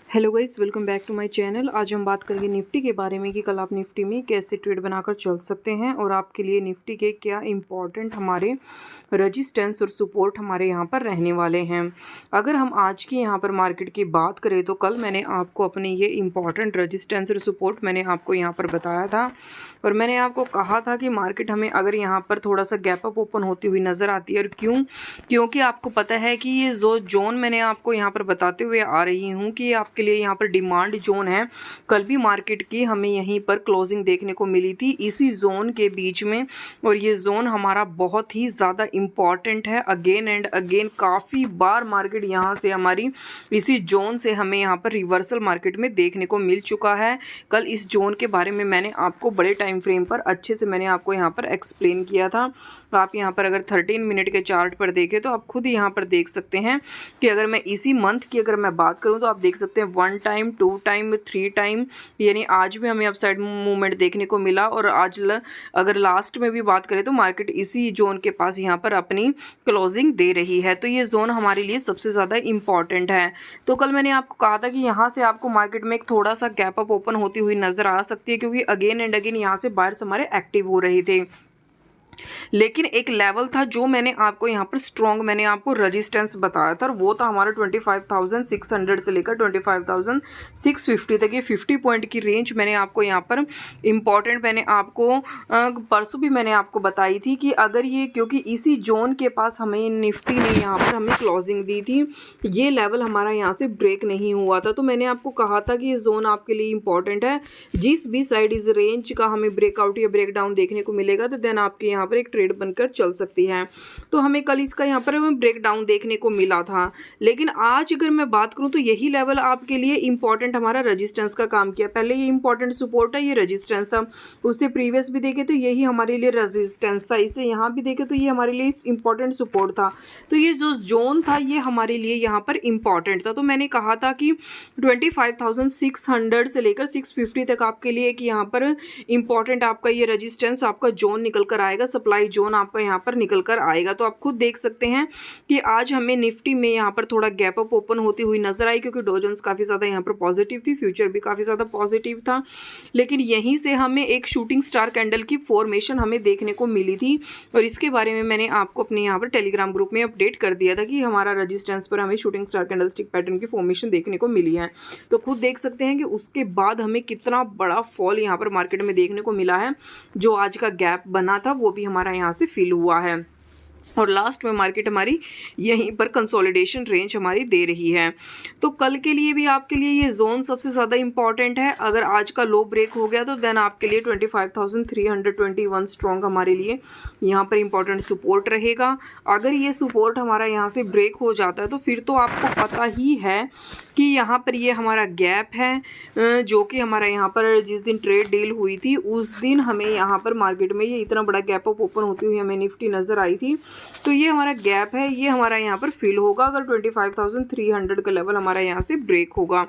Hello guys, welcome back to my channel. आज हम बात करेंगे निफ्टी के बारे में कि कल आप निफ्टी में कैसे ट्रेड बनाकर चल सकते हैं और आपके लिए निफ्टी के क्या इंपॉर्टेंट हमारे रेजिस्टेंस और सपोर्ट हमारे यहाँ पर रहने वाले हैं। अगर हम आज की यहाँ पर मार्केट की बात करें तो कल मैंने आपको अपनी ये इंपॉर्टेंट रेजिस्टेंस और सपोर्ट मैंने आपको यहाँ पर बताया था और मैंने आपको कहा था कि मार्केट हमें अगर यहाँ पर थोड़ा सा गैप अप ओपन होती हुई नज़र आती है। और क्योंकि आपको पता है कि ये जो जोन मैंने आपको यहाँ पर बताते हुए आ रही हूँ कि आपके लिए यहाँ पर डिमांड जोन है। कल भी मार्केट की हमें यहीं पर क्लोजिंग देखने को मिली थी इसी जोन के बीच में, और ये जोन हमारा बहुत ही ज़्यादा इम्पॉर्टेंट है। अगेन एंड अगेन काफ़ी बार मार्केट यहाँ से हमारी इसी जोन से हमें यहाँ पर रिवर्सल मार्केट में देखने को मिल चुका है। कल इस जोन के बारे में मैंने आपको बड़े टाइम फ्रेम पर अच्छे से मैंने आपको यहाँ पर एक्सप्लेन किया था। तो आप यहाँ पर अगर 13 मिनट के चार्ट पर देखें तो आप खुद यहाँ पर देख सकते हैं कि अगर मैं इसी मंथ की अगर मैं बात करूँ तो आप देख सकते हैं 1 टाइम 2 टाइम 3 टाइम, यानी आज भी हमें अपसाइड मूवमेंट देखने को मिला। और आज अगर लास्ट में भी बात करें तो मार्केट इसी जोन के पास यहाँ पर अपनी क्लोजिंग दे रही है। तो ये जोन हमारे लिए सबसे ज़्यादा इम्पॉर्टेंट है। तो कल मैंने आपको कहा था कि यहाँ से आपको मार्केट में एक थोड़ा सा गैप अप ओपन होती हुई नज़र आ सकती है, क्योंकि अगेन एंड अगेन यहाँ से बायर्स हमारे एक्टिव हो रहे थे। लेकिन एक लेवल था जो मैंने आपको यहाँ पर स्ट्रॉन्ग मैंने आपको रेजिस्टेंस बताया था, और वो था हमारा 25,600 से लेकर 25,650 तक। ये 50 पॉइंट की रेंज मैंने आपको यहाँ पर इम्पॉर्टेंट मैंने आपको परसों भी मैंने आपको बताई थी कि अगर ये, क्योंकि इसी जोन के पास हमें निफ्टी ने यहाँ पर हमें क्लोजिंग दी थी, ये लेवल हमारा यहाँ से ब्रेक नहीं हुआ था। तो मैंने आपको कहा था कि ये जोन आपके लिए इंपॉर्टेंट है। जिस भी साइड इस रेंज का हमें ब्रेकआउट या ब्रेकडाउन देखने को मिलेगा तो देन आपके यहाँ पर एक ट्रेड बनकर चल सकती है। तो हमें कल इसका यहाँ पर ब्रेकडाउन देखने को मिला था। लेकिन आज अगर मैं बात करूँ तो यही लेवल आपके लिए इंपॉर्टेंट हमारा रेजिस्टेंस का काम किया। पहले ये इंपॉर्टेंट सपोर्ट है, ये रेजिस्टेंस था। उससे प्रीवियस भी देखे तो यही हमारे लिए रेजिस्टेंस था। इसे यहाँ भी देखे तो ये हमारे लिए इंपॉर्टेंट सपोर्ट था। तो ये जो जोन था ये हमारे लिए यहाँ पर इंपॉर्टेंट था। तो मैंने कहा था कि 25,600 से लेकर 650 तक आपके लिए एक यहाँ पर इंपॉर्टेंट आपका ये रेजिस्टेंस आपका जोन निकल कर आएगा, सप्लाई जोन आपका यहाँ पर निकल कर आएगा। तो आप खुद देख सकते हैं कि आज हमें निफ्टी में यहाँ पर थोड़ा गैप अप ओपन होती हुई नजर आई, क्योंकि डॉ जोन्स काफ़ी ज़्यादा यहाँ पर पॉजिटिव थी, फ्यूचर भी काफ़ी ज़्यादा पॉजिटिव था। लेकिन यहीं से हमें एक शूटिंग स्टार कैंडल की फॉर्मेशन हमें देखने को मिली थी, और इसके बारे में मैंने आपको अपने यहाँ पर टेलीग्राम ग्रुप में अपडेट कर दिया था कि हमारा रेजिस्टेंस पर हमें shooting star candle stick pattern की फॉर्मेशन देखने को मिली है। तो खुद देख सकते हैं कि उसके बाद हमें कितना बड़ा फॉल यहाँ पर मार्केट में देखने को मिला है। जो आज का गैप बना था वो भी हमारा यहाँ से फिल हुआ है, और लास्ट में मार्केट हमारी यहीं पर कंसोलिडेशन रेंज हमारी दे रही है। तो कल के लिए भी आपके लिए ये जोन सबसे ज़्यादा इंपॉर्टेंट है। अगर आज का लो ब्रेक हो गया तो देन आपके लिए 25,321 स्ट्रॉन्ग हमारे लिए यहाँ पर इंपॉर्टेंट सपोर्ट रहेगा। अगर ये सपोर्ट हमारा यहाँ से ब्रेक हो जाता है तो फिर तो आपको पता ही है कि यहाँ पर ये हमारा गैप है, जो कि हमारा यहाँ पर जिस दिन ट्रेड डील हुई थी उस दिन हमें यहाँ पर मार्केट में ये इतना बड़ा गैप अप ओपन होती हुई हमें निफ्टी नज़र आई थी। तो ये हमारा गैप है, ये हमारा यहाँ पर फिल होगा अगर 25,300 का लेवल हमारा यहाँ से ब्रेक होगा।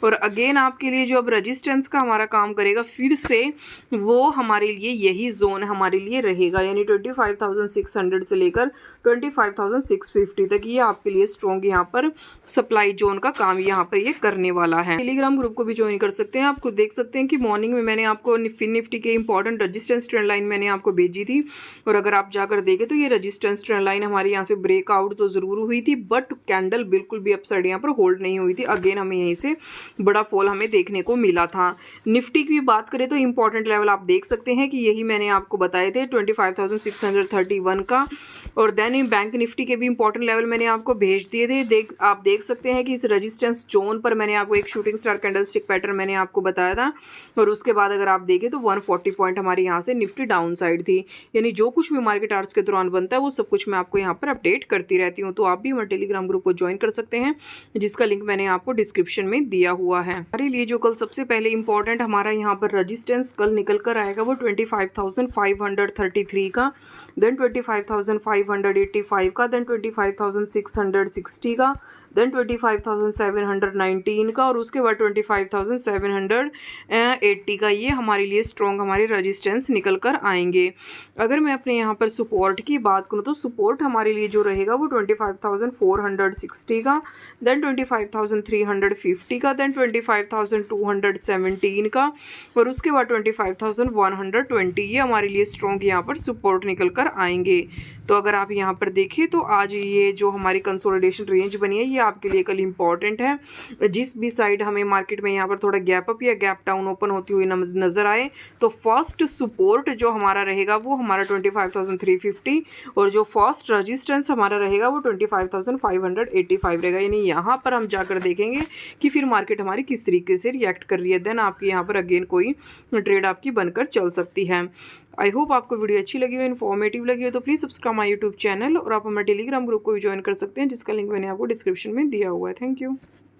और अगेन आपके लिए जो अब रेजिस्टेंस का हमारा काम करेगा फिर से वो हमारे लिए यही जोन हमारे लिए रहेगा, यानी 25,600 से लेकर 25,650 तक ये आपके लिए स्ट्रॉन्ग यहाँ पर सप्लाई जोन का काम यहाँ पर ये करने वाला है। टेलीग्राम ग्रुप को भी ज्वाइन कर सकते हैं। आपको देख सकते हैं कि मॉर्निंग में मैंने आपको निफ्टी के इंपॉर्टेंट रेजिस्टेंस ट्रेंड लाइन मैंने आपको भेजी थी, और अगर आप जाकर देखें तो ये रेजिस्टेंस ट्रेंड लाइन हमारे यहाँ से ब्रेकआउट तो ज़रूर हुई थी, बट कैंडल बिल्कुल भी अपसाइड यहाँ पर होल्ड नहीं हुई थी। अगेन हमें यहीं से बड़ा फॉल हमें देखने को मिला था। निफ्टी की बात करें तो इंपॉर्टेंट लेवल आप देख सकते हैं कि यही मैंने आपको बताए थे 25,631 का, और देन बैंक निफ्टी के भी इंपॉर्टेंट लेवल मैंने आपको भेज दिए थे। आप देख सकते हैं कि इस रेजिस्टेंस जोन पर मैंने आपको एक shooting star candle stick pattern मैंने आपको बताया था, और उसके बाद अगर आप देखें तो 140 पॉइंट हमारे यहाँ से निफ्टी डाउन साइड थी। यानी जो कुछ भी मार्केट आवर्स के दौरान बनता है वो सब कुछ मैं आपको यहाँ पर अपडेट करती रहती हूँ। तो आप भी हमारे टेलीग्राम ग्रुप को ज्वाइन कर सकते हैं, जिसका लिंक मैंने आपको डिस्क्रिप्शन में दिया हुआ है। हमारे लिए जो कल सबसे पहले इंपॉर्टेंट हमारा यहाँ पर रेजिस्टेंस कल निकल कर आएगा वो 25,533 का, देन 25,585 का, देन 25,660 का, देन 25,719 का और उसके बाद 25,780 का ये हमारे लिए स्ट्रॉन्ग हमारे रेजिस्टेंस निकल कर आएंगे। अगर मैं अपने यहाँ पर सपोर्ट की बात करूँ तो सपोर्ट हमारे लिए जो रहेगा वो 25,460 का, देन 25,350 का, देन 25,217 का और उसके बाद 25,120 ये हमारे लिए स्ट्रॉन्ग यहाँ पर सपोर्ट निकल कर आएंगे। तो अगर आप यहाँ पर देखें तो आज ये जो हमारी कंसोलिडेशन रेंज बनी है ये आपके लिए कल इम्पॉर्टेंट है। जिस भी साइड हमें मार्केट में यहाँ पर थोड़ा गैप अप या गैप डाउन ओपन होती हुई नज़र आए तो फर्स्ट सपोर्ट जो हमारा रहेगा वो हमारा 25,350 और जो फर्स्ट रजिस्टेंस हमारा रहेगा वो 25,585 रहेगा। यानी यहाँ पर हम जाकर देखेंगे कि फिर मार्केट हमारी किस तरीके से रिएक्ट कर रही है, देन आपकी यहाँ पर अगेन कोई ट्रेड आपकी बनकर चल सकती है। आई होप आपको वीडियो अच्छी लगी हो, इन्फॉर्मेटिव लगी हो तो please subscribe my YouTube channel और आप हमारे टेलीग्राम ग्रुप को भी ज्वाइन कर सकते हैं जिसका लिंक मैंने आपको डिस्क्रिप्शन में दिया हुआ है। Thank you.